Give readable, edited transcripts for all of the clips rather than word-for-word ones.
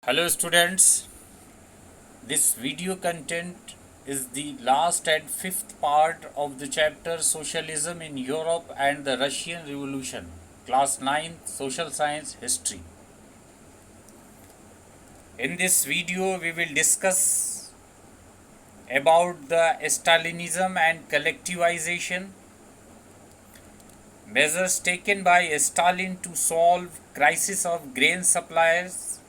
Hello students, this video content is the last and fifth part of the chapter Socialism in Europe and the Russian Revolution, class 9 Social Science History. In this video we will discuss about the Stalinism and collectivization, measures taken by Stalin to solve crisis of grain suppliers,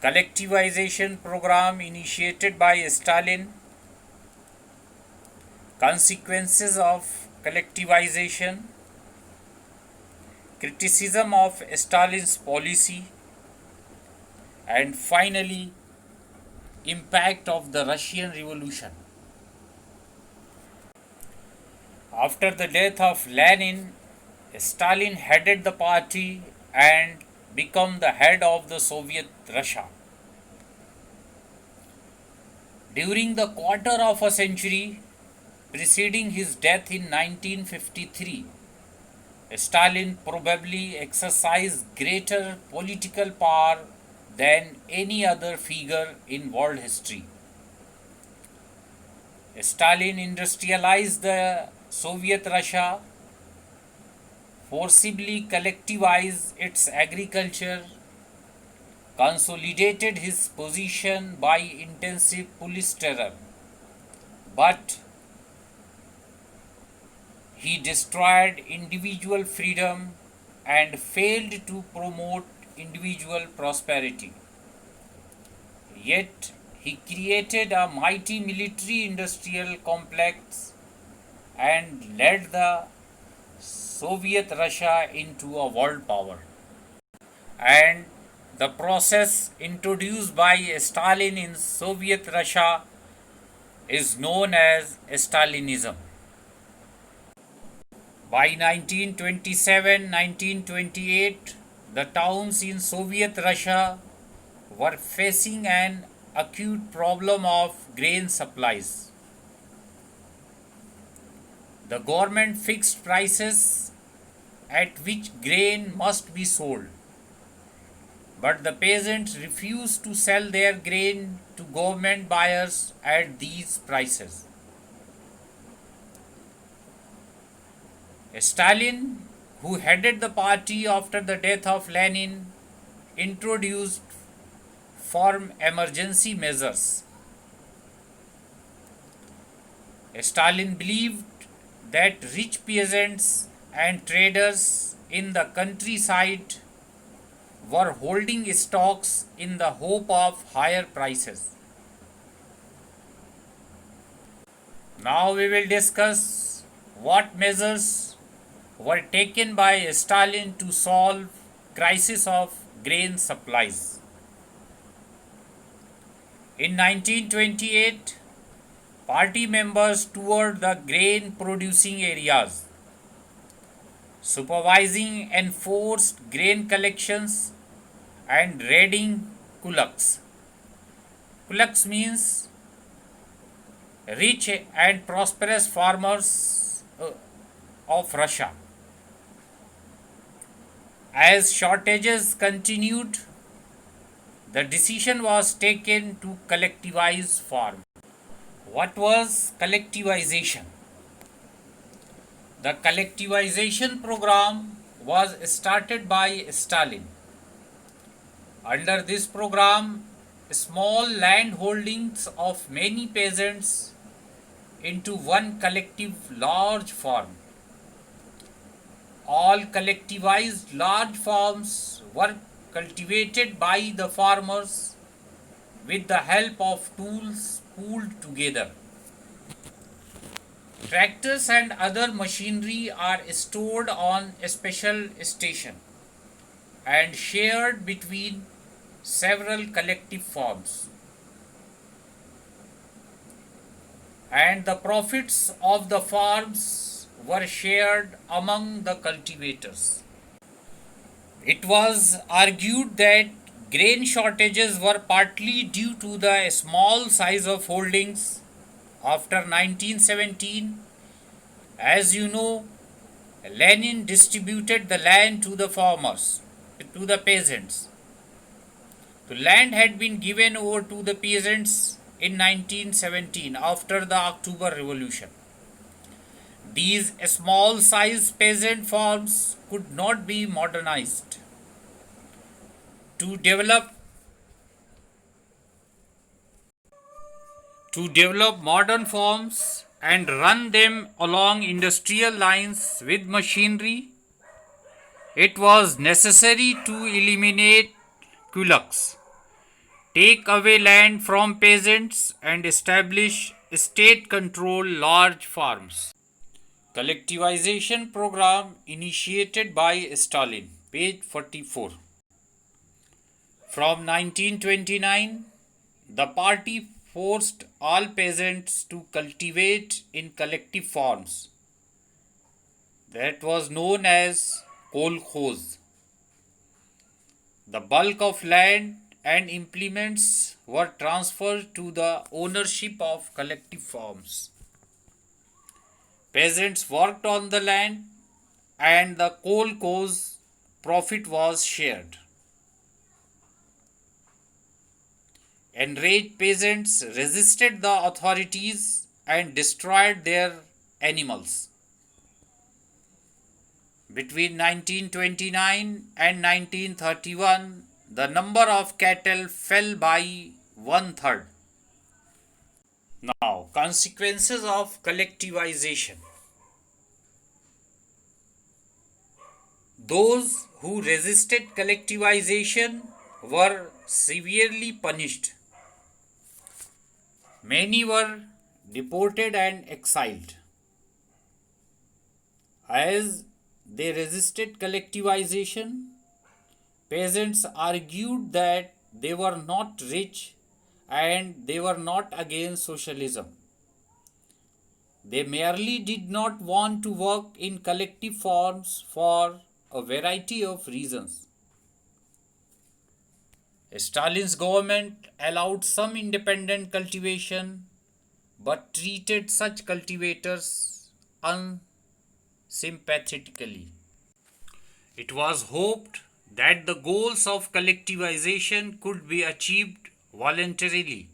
collectivization program initiated by Stalin, consequences of collectivization, criticism of Stalin's policy, and finally, impact of the Russian Revolution. After the death of Lenin, Stalin headed the party and became the head of the Soviet Russia. During the quarter of a century preceding his death in 1953, Stalin probably exercised greater political power than any other figure in world history. Stalin industrialized the Soviet Russia, forcibly collectivized its agriculture, consolidated his position by intensive police terror, but he destroyed individual freedom and failed to promote individual prosperity. Yet he created a mighty military industrial complex and led the Soviet Russia into a world power. And the process introduced by Stalin in Soviet Russia is known as Stalinism. By 1927-1928, the towns in Soviet Russia were facing an acute problem of grain supplies. The government fixed prices at which grain must be sold, but the peasants refused to sell their grain to government buyers at these prices. Stalin, who headed the party after the death of Lenin, introduced farm emergency measures. Stalin believed that rich peasants and traders in the countryside were holding stocks in the hope of higher prices. Now we will discuss what measures were taken by Stalin to solve crisis of grain supplies. In 1928, party members toured the grain producing areas, supervising enforced grain collections and raiding kulaks. Kulaks means rich and prosperous farmers of Russia. As shortages continued, the decision was taken to collectivize farm. What was collectivization? The collectivization program was started by Stalin. Under this program, small land holdings of many peasants into one collective large farm. All collectivized large farms were cultivated by the farmers with the help of tools pooled together. Tractors and other machinery are stored on a special station and shared between several collective farms. And the profits of the farms were shared among the cultivators. It was argued that grain shortages were partly due to the small size of holdings after 1917. As you know, Lenin distributed the land to the farmers, to the peasants, The land had been given over to the peasants in 1917 after the October Revolution. These small sized peasant farms could not be modernized. To develop modern farms and run them along industrial lines with machinery, it was necessary to eliminate kulaks, take away land from peasants, and establish state controlled large farms. Collectivization program initiated by Stalin, page 44. From 1929, the party forced all peasants to cultivate in collective farms. That was known as kolkhoz. The bulk of land and implements were transferred to the ownership of collective farms. Peasants worked on the land and the kolkhoz profit was shared. Enraged peasants resisted the authorities and destroyed their animals. Between 1929 and 1931, the number of cattle fell by one third. Now, consequences of collectivization. Those who resisted collectivization were severely punished. Many were deported and exiled. As they resisted collectivization, peasants argued that they were not rich and they were not against socialism. They merely did not want to work in collective farms for a variety of reasons. Stalin's government allowed some independent cultivation but treated such cultivators unsympathetically. It was hoped that the goals of collectivization could be achieved voluntarily.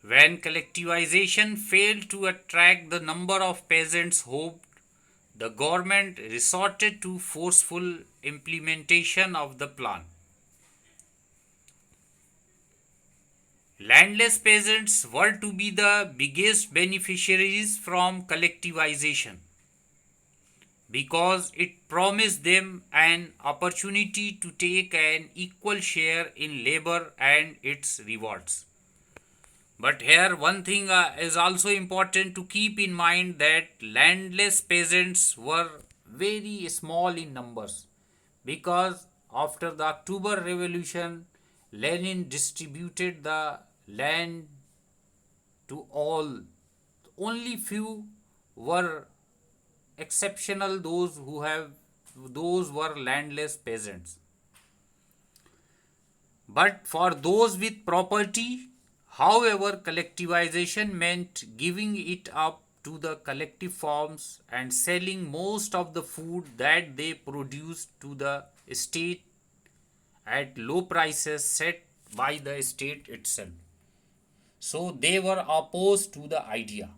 When collectivization failed to attract the number of peasants hoped, the government resorted to forceful implementation of the plan. Landless peasants were to be the biggest beneficiaries from collectivization because it promised them an opportunity to take an equal share in labor and its rewards. But here one thing is also important to keep in mind, that landless peasants were very small in numbers because after the October Revolution, Lenin distributed the land to all. Only few were exceptional, those were landless peasants. But for those with property, however, collectivization meant giving it up to the collective farms and selling most of the food that they produced to the state at low prices set by the state itself. So they were opposed to the idea.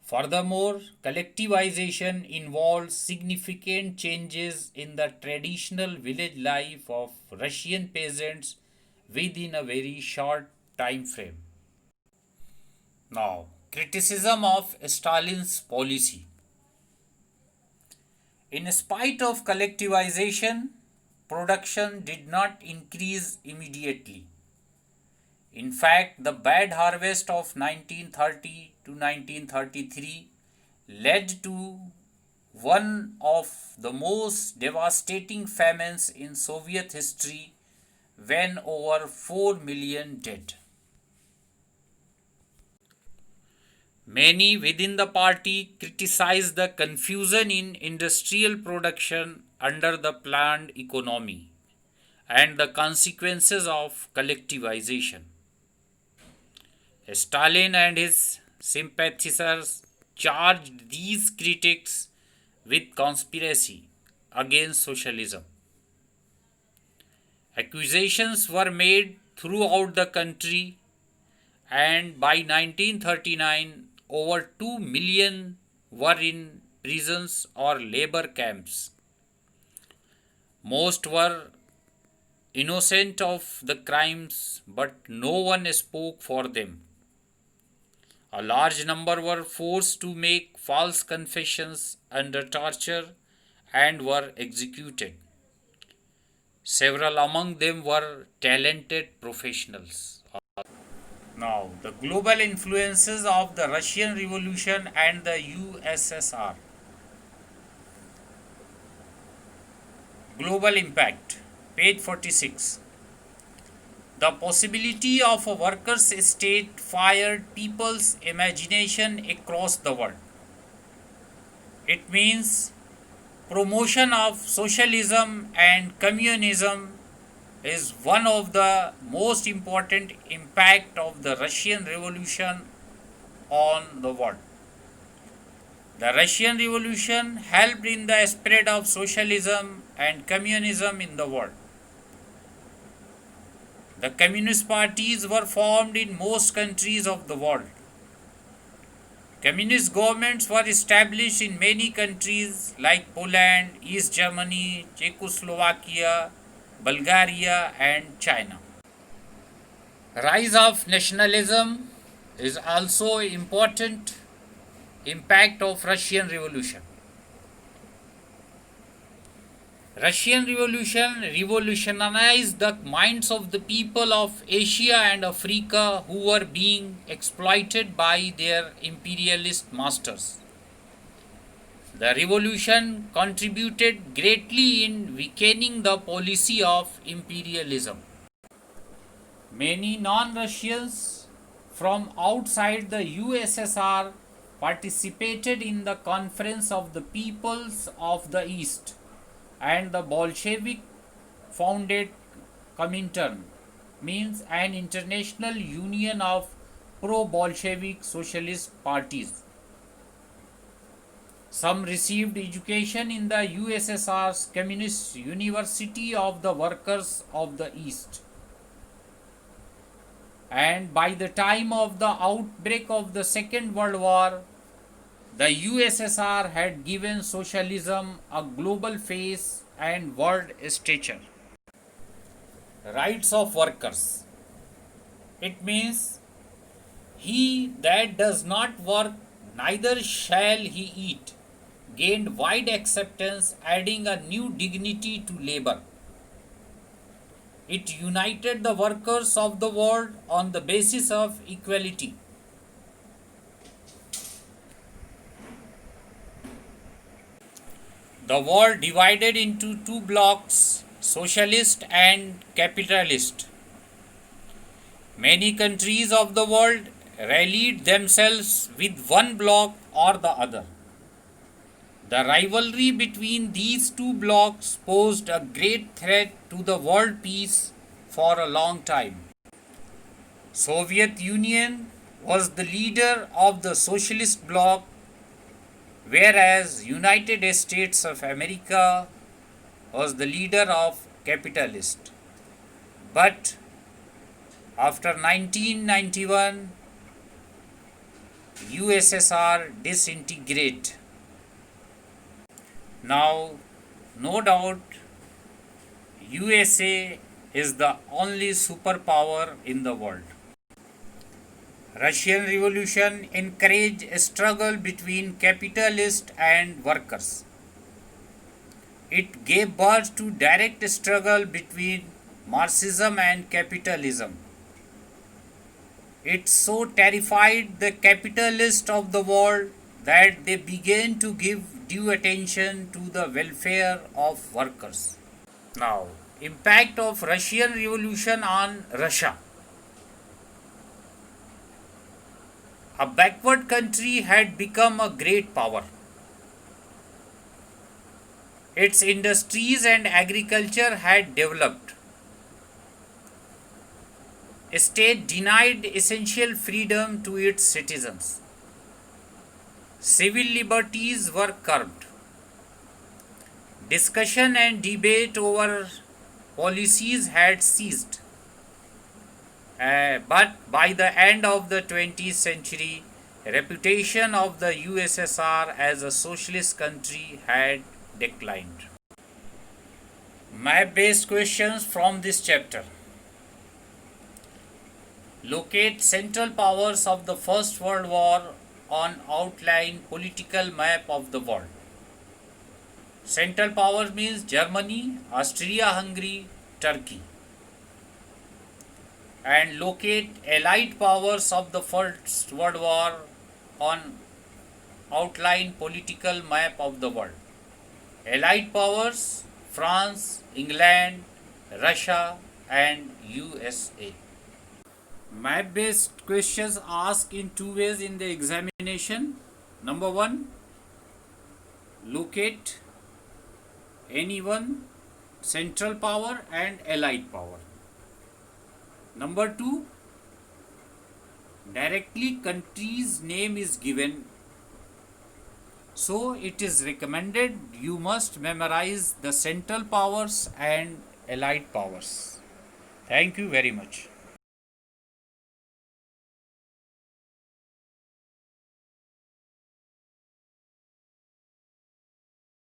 Furthermore, collectivization involved significant changes in the traditional village life of Russian peasants within a very short time frame. Now, criticism of Stalin's policy. In spite of collectivization, production did not increase immediately. In fact, the bad harvest of 1930 to 1933 led to one of the most devastating famines in Soviet history, when over 4 million died. Many within the party criticized the confusion in industrial production under the planned economy and the consequences of collectivization. Stalin and his sympathizers charged these critics with conspiracy against socialism. Accusations were made throughout the country, and by 1939, over 2 million were in prisons or labor camps. Most were innocent of the crimes, but no one spoke for them. A large number were forced to make false confessions under torture and were executed. Several among them were talented professionals. Now, the global influences of the Russian Revolution and the USSR. Global impact, page 46. The possibility of a workers' state fired people's imagination across the world. It means promotion of socialism and communism is one of the most important impact of the Russian Revolution on the world. The Russian Revolution helped in the spread of socialism and communism in the world. The communist parties were formed in most countries of the world. Communist governments were established in many countries like Poland, East Germany, Czechoslovakia, Bulgaria, and China. Rise of nationalism is also important impact of Russian Revolution. Russian Revolution revolutionized the minds of the people of Asia and Africa who were being exploited by their imperialist masters. The revolution contributed greatly in weakening the policy of imperialism. Many non-Russians from outside the USSR participated in the Conference of the Peoples of the East, and the Bolshevik founded Comintern, means an international union of pro-Bolshevik socialist parties. Some received education in the USSR's Communist University of the Workers of the East. And by the time of the outbreak of the Second World War, the USSR had given socialism a global face and world stature. Rights of workers. It means he that does not work, neither shall he eat, gained wide acceptance, adding a new dignity to labor. It united the workers of the world on the basis of equality. The world divided into two blocks, socialist and capitalist. Many countries of the world rallied themselves with one bloc or the other. The rivalry between these two blocks posed a great threat to the world peace for a long time. Soviet Union was the leader of the socialist bloc, whereas United States of America was the leader of capitalist. But after 1991, USSR disintegrate. Now, no doubt, USA is the only superpower in the world. Russian Revolution encouraged a struggle between capitalists and workers. It gave birth to direct struggle between Marxism and capitalism. It so terrified the capitalists of the world that they began to give due attention to the welfare of workers. Now, impact of Russian Revolution on Russia. A backward country had become a great power. Its industries and agriculture had developed. A state denied essential freedom to its citizens. Civil liberties were curbed. Discussion and debate over policies had ceased. But by the end of the 20th century, reputation of the USSR as a socialist country had declined. Map-based questions from this chapter. Locate central powers of the First World War on outline political map of the world. Central powers means Germany, Austria-Hungary, Turkey. And locate allied powers of the First World War on outline political map of the world. Allied powers France, England, Russia and USA. Map based questions asked in two ways in the examination. Number one, locate any one central power and allied power. Number two, directly country's name is given, so it is recommended you must memorize the central powers and allied powers. Thank you very much.